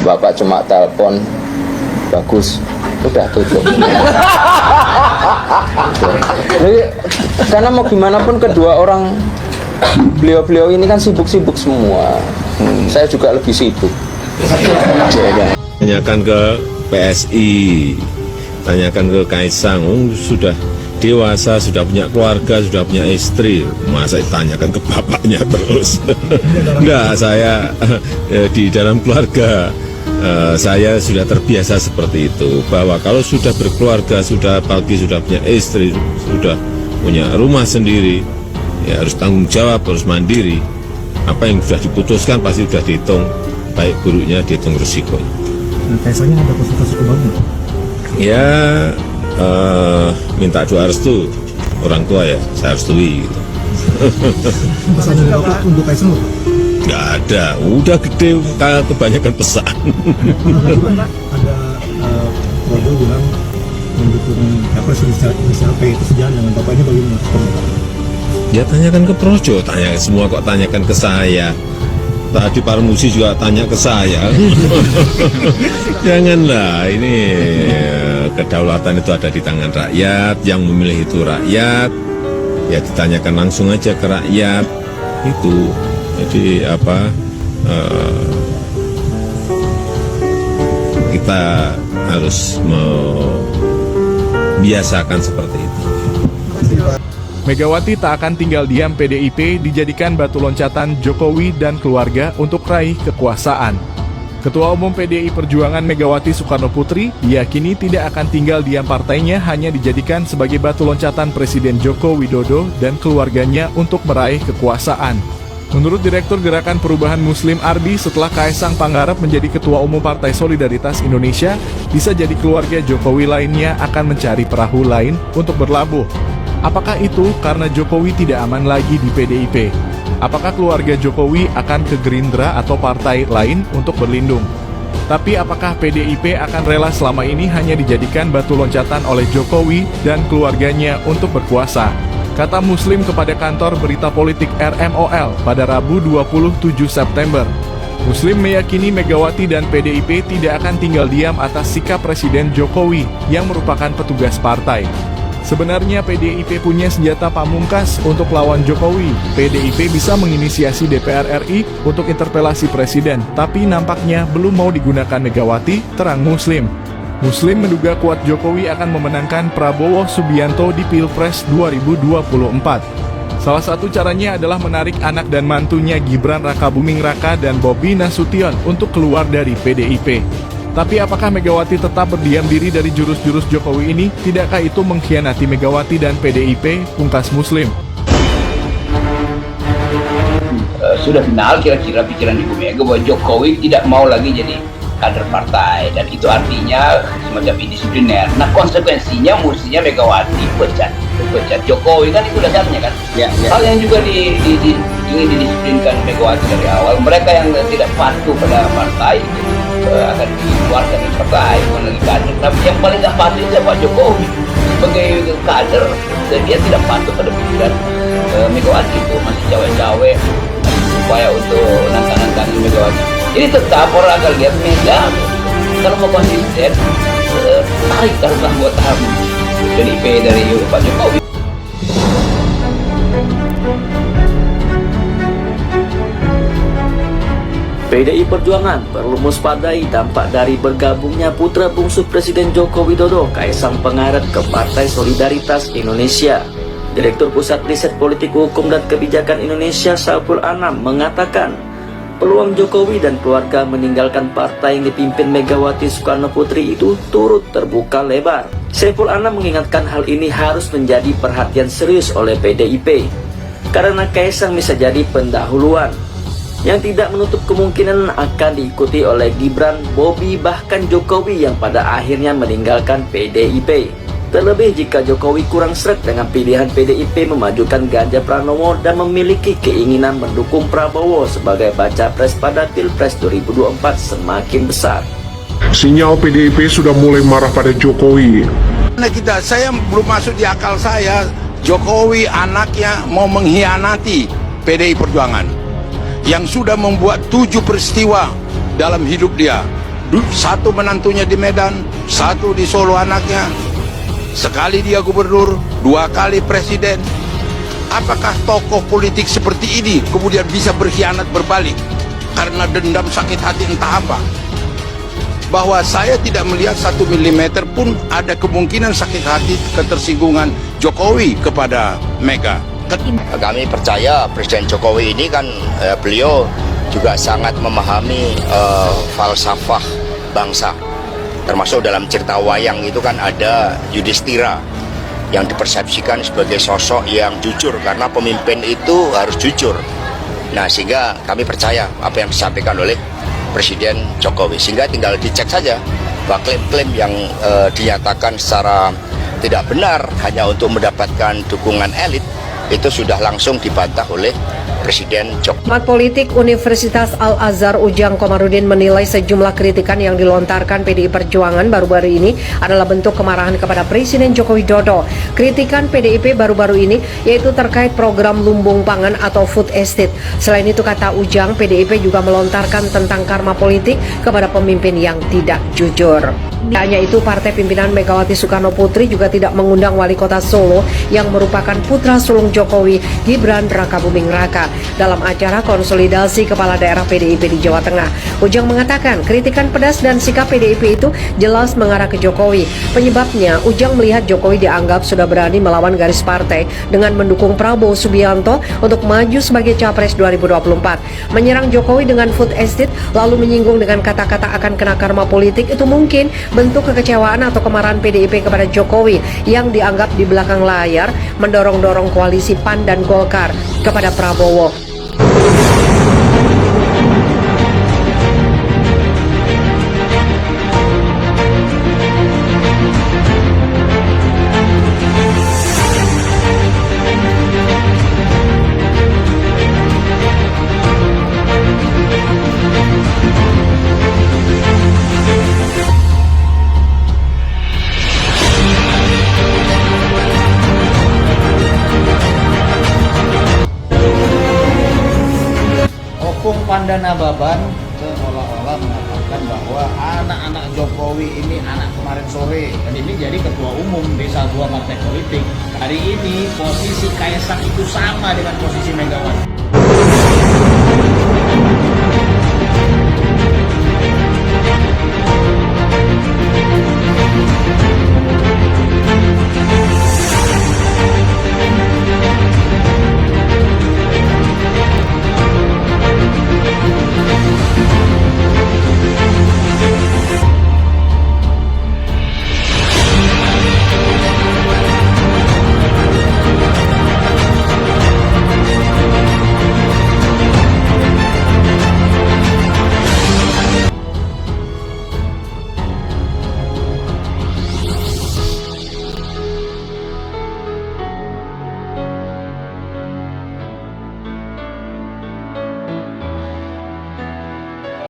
Bapak cuma telepon, bagus, udah tutup. Jadi, karena mau gimana pun kedua orang beliau-beliau ini kan sibuk-sibuk semua. Saya juga lebih sibuk. Tanyakan ke PSI, tanyakan ke Kaisang, sudah dewasa, sudah punya keluarga, sudah punya istri, masa tanyakan ke bapaknya terus? Enggak, saya di dalam keluarga saya sudah terbiasa seperti itu, bahwa kalau sudah berkeluarga, sudah pagi, sudah punya istri, sudah punya rumah sendiri, ya harus tanggung jawab, harus mandiri. Apa yang sudah diputuskan pasti sudah dihitung, baik buruknya dihitung risikonya. Kaisangnya ada konsultasi ke Bapak? Ya, minta doa restu orang tua ya, saya restui gitu. Pesan dari Bapak untuk Kaisang loh? Nggak ada, udah gede, kebanyakan pesan. Ada Projo bilang mendukung inisial P itu sejalan dengan Bapaknya, bagaimana? Ya tanyakan ke Projo, tanya semua kok tanyakan ke saya. Tadi Parmusi juga tanya ke saya. Janganlah, ini kedaulatan itu ada di tangan rakyat, yang memilih itu rakyat. Ya ditanyakan langsung aja ke rakyat itu. Jadi kita harus membiasakan seperti itu. Megawati tak akan tinggal diam PDIP dijadikan batu loncatan Jokowi dan keluarga untuk raih kekuasaan. Ketua Umum PDI Perjuangan Megawati Soekarnoputri diyakini tidak akan tinggal diam partainya hanya dijadikan sebagai batu loncatan Presiden Joko Widodo dan keluarganya untuk meraih kekuasaan. Menurut Direktur Gerakan Perubahan Muslim Arbi, setelah Kaisang Pangarep menjadi Ketua Umum Partai Solidaritas Indonesia, bisa jadi keluarga Jokowi lainnya akan mencari perahu lain untuk berlabuh. Apakah itu karena Jokowi tidak aman lagi di PDIP? Apakah keluarga Jokowi akan ke Gerindra atau partai lain untuk berlindung? Tapi apakah PDIP akan rela selama ini hanya dijadikan batu loncatan oleh Jokowi dan keluarganya untuk berkuasa? Kata Muslim kepada kantor berita politik RMOL pada Rabu 27 September. Muslim meyakini Megawati dan PDIP tidak akan tinggal diam atas sikap Presiden Jokowi yang merupakan petugas partai. Sebenarnya PDIP punya senjata pamungkas untuk lawan Jokowi. PDIP bisa menginisiasi DPR RI untuk interpelasi Presiden, tapi nampaknya belum mau digunakan Megawati, terang Muslim. Muslim menduga kuat Jokowi akan memenangkan Prabowo Subianto di Pilpres 2024. Salah satu caranya adalah menarik anak dan mantunya Gibran Rakabuming Raka dan Bobi Nasution untuk keluar dari PDIP. Tapi apakah Megawati tetap berdiam diri dari jurus-jurus Jokowi ini? Tidakkah itu mengkhianati Megawati dan PDIP? Pungkas Muslim. Sudah final kira-kira pikiran Ibu Mega bahwa Jokowi tidak mau lagi jadi kader partai, dan itu artinya semacam indisipliner. Nah, konsekuensinya mestinya Megawati pecat Jokowi, kan itu dasarnya kan. Ya. Hal yang juga ingin didisiplinkan Megawati dari awal. Mereka yang tidak patuh pada partai itu akan dikeluarkan dari partai, bukan lagi kader. Tapi yang paling tidak patuh itu Pak Jokowi sebagai kader, dan dia tidak patuh pada pikiran Megawati itu, masih cawe-cawe upaya untuk nantang-nantangin Megawati. Jadi tetap orang akan lihat Mega kalau mau konsisten tarik taruhlah anggota PDIP dari Pak Jokowi. PDI Perjuangan perlu waspadai dampak dari bergabungnya putra bungsu Presiden Joko Widodo, Kaisang Pangarep, ke Partai Solidaritas Indonesia. Direktur Pusat Riset Politik Hukum dan Kebijakan Indonesia, Saiful Anam, mengatakan peluang Jokowi dan keluarga meninggalkan partai yang dipimpin Megawati Soekarnoputri itu turut terbuka lebar. Saiful Anam mengingatkan hal ini harus menjadi perhatian serius oleh PDIP, karena Kaisang bisa jadi pendahuluan yang tidak menutup kemungkinan akan diikuti oleh Gibran, Bobi, bahkan Jokowi yang pada akhirnya meninggalkan PDIP. Terlebih jika Jokowi kurang sreg dengan pilihan PDIP memajukan Ganjar Pranowo dan memiliki keinginan mendukung Prabowo sebagai baca pres pada Pilpres 2024 semakin besar. Sinyal PDIP sudah mulai marah pada Jokowi. Saya belum masuk di akal saya, Jokowi anaknya mau mengkhianati PDI Perjuangan yang sudah membuat 7 peristiwa dalam hidup dia. Satu menantunya di Medan, satu di Solo anaknya. Sekali dia gubernur, 2 kali presiden. Apakah tokoh politik seperti ini kemudian bisa berkhianat berbalik karena dendam, sakit hati, entah apa? Bahwa saya tidak melihat 1 milimeter pun ada kemungkinan sakit hati ketersinggungan Jokowi kepada Mega. Kami percaya Presiden Jokowi ini kan beliau juga sangat memahami falsafah bangsa. Termasuk dalam cerita wayang itu kan ada Yudhistira yang dipersepsikan sebagai sosok yang jujur, karena pemimpin itu harus jujur. Nah, sehingga kami percaya apa yang disampaikan oleh Presiden Jokowi, sehingga tinggal dicek saja bahwa klaim-klaim yang dinyatakan secara tidak benar hanya untuk mendapatkan dukungan elit itu sudah langsung dibantah oleh Presiden Jokowi. Pengamat politik Universitas Al-Azhar Ujang Komarudin menilai sejumlah kritikan yang dilontarkan PDI Perjuangan baru-baru ini adalah bentuk kemarahan kepada Presiden Joko Widodo. Kritikan PDIP baru-baru ini yaitu terkait program lumbung pangan atau food estate. Selain itu, kata Ujang, PDIP juga melontarkan tentang karma politik kepada pemimpin yang tidak jujur. Tak hanya itu, partai pimpinan Megawati Soekarno Putri juga tidak mengundang wali kota Solo yang merupakan putra sulung Jokowi, Gibran Rakabuming Raka, dalam acara konsolidasi kepala daerah PDIP di Jawa Tengah. Ujang mengatakan kritikan pedas dan sikap PDIP itu jelas mengarah ke Jokowi. Penyebabnya, Ujang melihat Jokowi dianggap sudah berani melawan garis partai dengan mendukung Prabowo Subianto untuk maju sebagai Capres 2024. Menyerang Jokowi dengan food estate lalu menyinggung dengan kata-kata akan kena karma politik itu mungkin bentuk kekecewaan atau kemarahan PDIP kepada Jokowi yang dianggap di belakang layar mendorong-dorong koalisi PAN dan Golkar kepada Prabowo. Opung Pandanababan seolah-olah mengatakan bahwa anak-anak Jokowi ini anak kemarin sore, dan ini jadi ketua umum desa 2 partai politik. Hari ini posisi Kaisang itu sama dengan posisi Megawati.